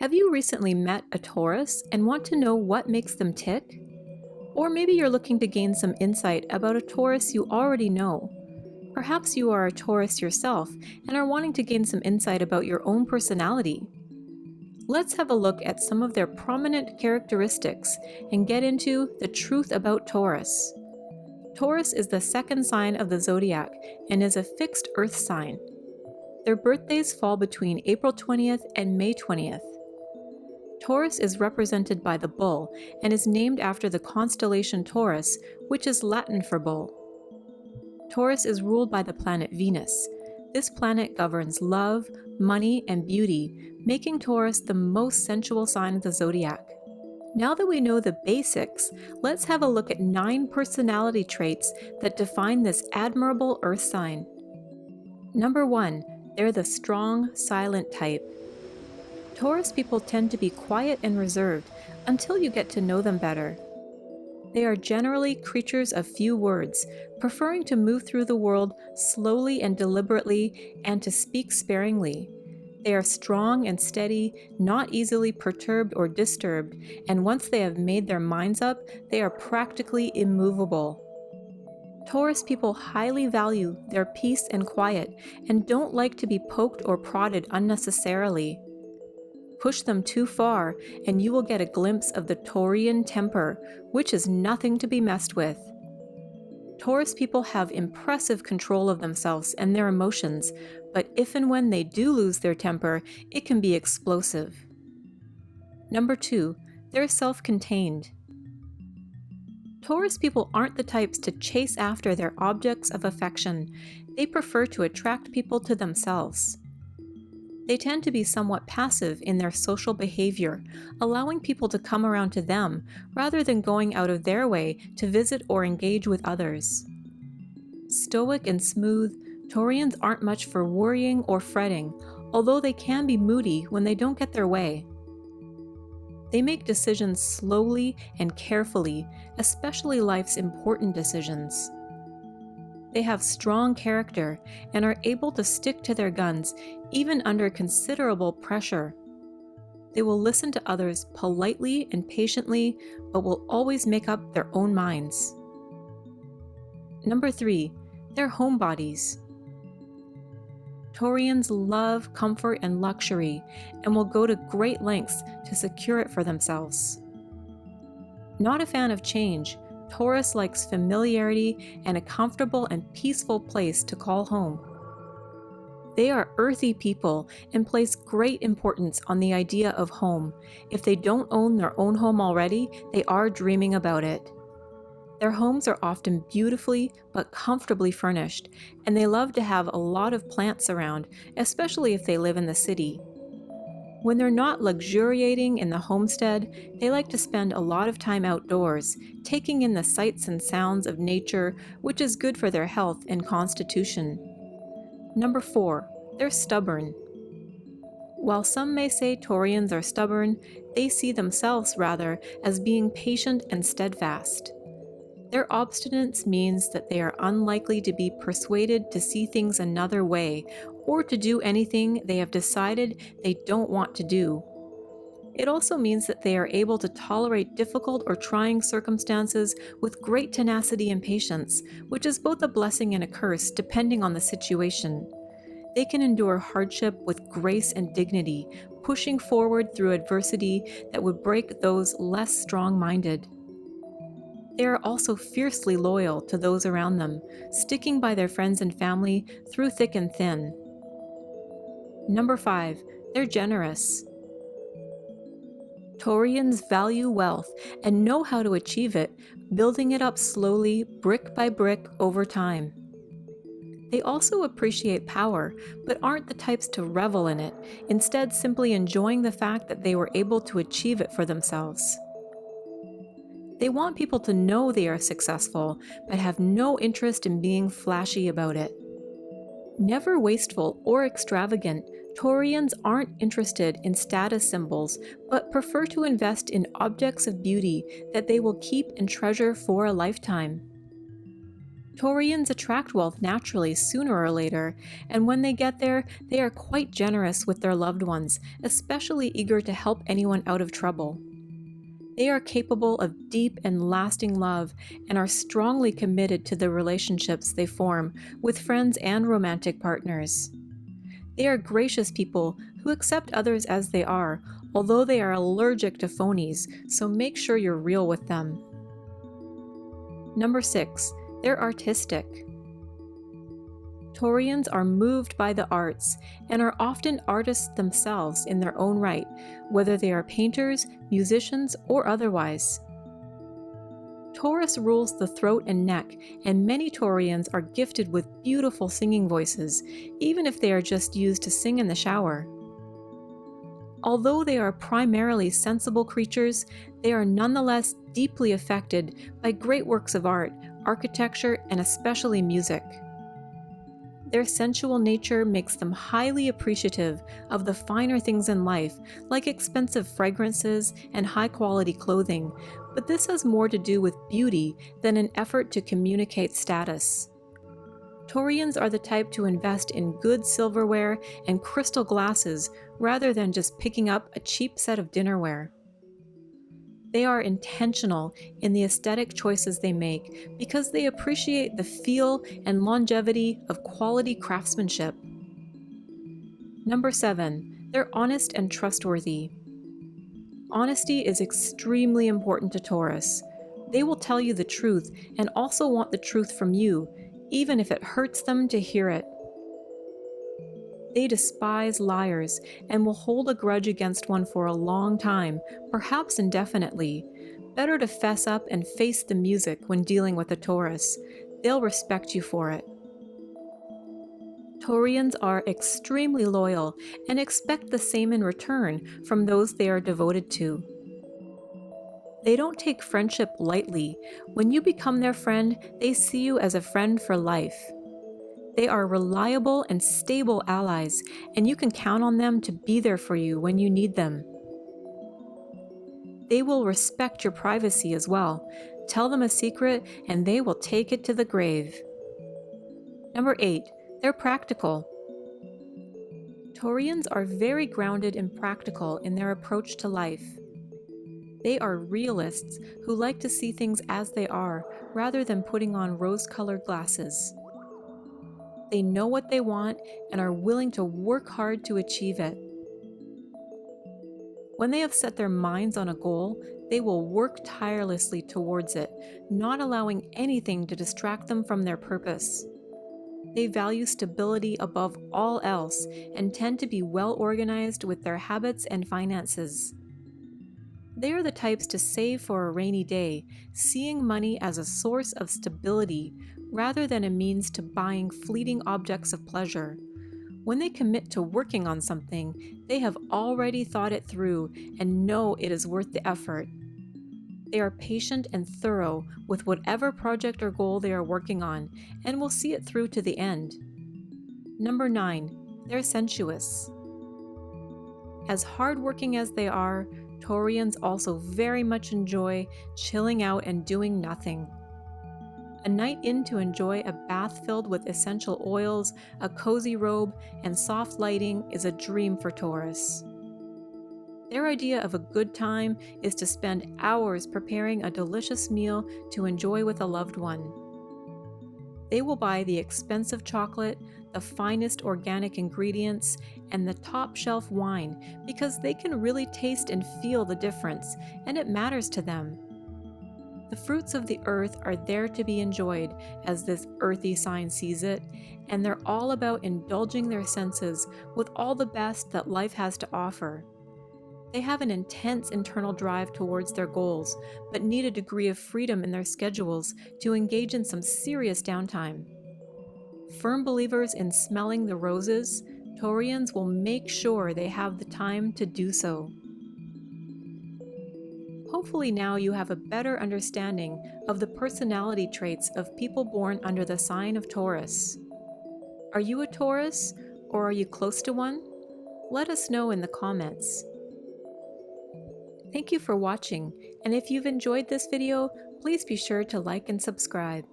Have you recently met a Taurus and want to know what makes them tick? Or maybe you're looking to gain some insight about a Taurus you already know. Perhaps you are a Taurus yourself and are wanting to gain some insight about your own personality. Let's have a look at some of their prominent characteristics and get into the truth about Taurus. Taurus is the second sign of the zodiac and is a fixed earth sign. Their birthdays fall between April 20th and May 20th. Taurus is represented by the bull and is named after the constellation Taurus, which is Latin for bull. Taurus is ruled by the planet Venus. This planet governs love, money, and beauty, making Taurus the most sensual sign of the zodiac. Now that we know the basics, let's have a look at 9 personality traits that define this admirable earth sign. Number 1, they're the strong, silent type. Taurus people tend to be quiet and reserved until you get to know them better. They are generally creatures of few words, preferring to move through the world slowly and deliberately and to speak sparingly. They are strong and steady, not easily perturbed or disturbed, and once they have made their minds up, they are practically immovable. Taurus people highly value their peace and quiet and don't like to be poked or prodded unnecessarily. Push them too far, and you will get a glimpse of the Taurian temper, which is nothing to be messed with. Taurus people have impressive control of themselves and their emotions, but if and when they do lose their temper, it can be explosive. Number 2, they're self-contained. Taurus people aren't the types to chase after their objects of affection. They prefer to attract people to themselves. They tend to be somewhat passive in their social behavior, allowing people to come around to them rather than going out of their way to visit or engage with others. Stoic and smooth, Taurians aren't much for worrying or fretting, although they can be moody when they don't get their way. They make decisions slowly and carefully, especially life's important decisions. They have strong character and are able to stick to their guns even under considerable pressure. They will listen to others politely and patiently, but will always make up their own minds. Number 3, they're homebodies. Taurians love comfort and luxury and will go to great lengths to secure it for themselves. Not a fan of change, Taurus likes familiarity and a comfortable and peaceful place to call home. They are earthy people and place great importance on the idea of home. If they don't own their own home already, they are dreaming about it. Their homes are often beautifully but comfortably furnished, and they love to have a lot of plants around, especially if they live in the city. When they're not luxuriating in the homestead, they like to spend a lot of time outdoors, taking in the sights and sounds of nature, which is good for their health and constitution. Number 4, they're stubborn. While some may say Taurians are stubborn, they see themselves rather as being patient and steadfast. Their obstinance means that they are unlikely to be persuaded to see things another way or to do anything they have decided they don't want to do. It also means that they are able to tolerate difficult or trying circumstances with great tenacity and patience, which is both a blessing and a curse depending on the situation. They can endure hardship with grace and dignity, pushing forward through adversity that would break those less strong-minded. They are also fiercely loyal to those around them, sticking by their friends and family through thick and thin. Number 5, they're generous. Taurians value wealth and know how to achieve it, building it up slowly, brick by brick, over time. They also appreciate power, but aren't the types to revel in it, instead simply enjoying the fact that they were able to achieve it for themselves. They want people to know they are successful, but have no interest in being flashy about it. Never wasteful or extravagant, Taurians aren't interested in status symbols, but prefer to invest in objects of beauty that they will keep and treasure for a lifetime. Taurians attract wealth naturally sooner or later, and when they get there, they are quite generous with their loved ones, especially eager to help anyone out of trouble. They are capable of deep and lasting love and are strongly committed to the relationships they form with friends and romantic partners. They are gracious people who accept others as they are, although they are allergic to phonies, so make sure you're real with them. Number 6. They're artistic. Taurians are moved by the arts and are often artists themselves in their own right, whether they are painters, musicians, or otherwise. Taurus rules the throat and neck, and many Taurians are gifted with beautiful singing voices, even if they are just used to sing in the shower. Although they are primarily sensible creatures, they are nonetheless deeply affected by great works of art, architecture, and especially music. Their sensual nature makes them highly appreciative of the finer things in life, like expensive fragrances and high-quality clothing, but this has more to do with beauty than an effort to communicate status. Taurians are the type to invest in good silverware and crystal glasses rather than just picking up a cheap set of dinnerware. They are intentional in the aesthetic choices they make because they appreciate the feel and longevity of quality craftsmanship. Number 7. They're honest and trustworthy. Honesty is extremely important to Taurus. They will tell you the truth and also want the truth from you, even if it hurts them to hear it. They despise liars and will hold a grudge against one for a long time, perhaps indefinitely. Better to fess up and face the music when dealing with a Taurus. They'll respect you for it. Taurians are extremely loyal and expect the same in return from those they are devoted to. They don't take friendship lightly. When you become their friend, they see you as a friend for life. They are reliable and stable allies, and you can count on them to be there for you when you need them. They will respect your privacy as well. Tell them a secret, and they will take it to the grave. Number 8. They're practical. Taurians are very grounded and practical in their approach to life. They are realists who like to see things as they are, rather than putting on rose-colored glasses. They know what they want and are willing to work hard to achieve it. When they have set their minds on a goal, they will work tirelessly towards it, not allowing anything to distract them from their purpose. They value stability above all else and tend to be well organized with their habits and finances. They are the types to save for a rainy day, seeing money as a source of stability rather than a means to buying fleeting objects of pleasure. When they commit to working on something, they have already thought it through and know it is worth the effort. They are patient and thorough with whatever project or goal they are working on and will see it through to the end. Number 9. They're sensuous. As hardworking as they are, Taurians also very much enjoy chilling out and doing nothing. A night in to enjoy a bath filled with essential oils, a cozy robe, and soft lighting is a dream for Taurus. Their idea of a good time is to spend hours preparing a delicious meal to enjoy with a loved one. They will buy the expensive chocolate, the finest organic ingredients, and the top-shelf wine because they can really taste and feel the difference, and it matters to them. The fruits of the earth are there to be enjoyed, as this earthy sign sees it, and they're all about indulging their senses with all the best that life has to offer. They have an intense internal drive towards their goals, but need a degree of freedom in their schedules to engage in some serious downtime. Firm believers in smelling the roses, Taurians will make sure they have the time to do so. Hopefully now you have a better understanding of the personality traits of people born under the sign of Taurus. Are you a Taurus, or are you close to one? Let us know in the comments. Thank you for watching, and if you've enjoyed this video, please be sure to like and subscribe.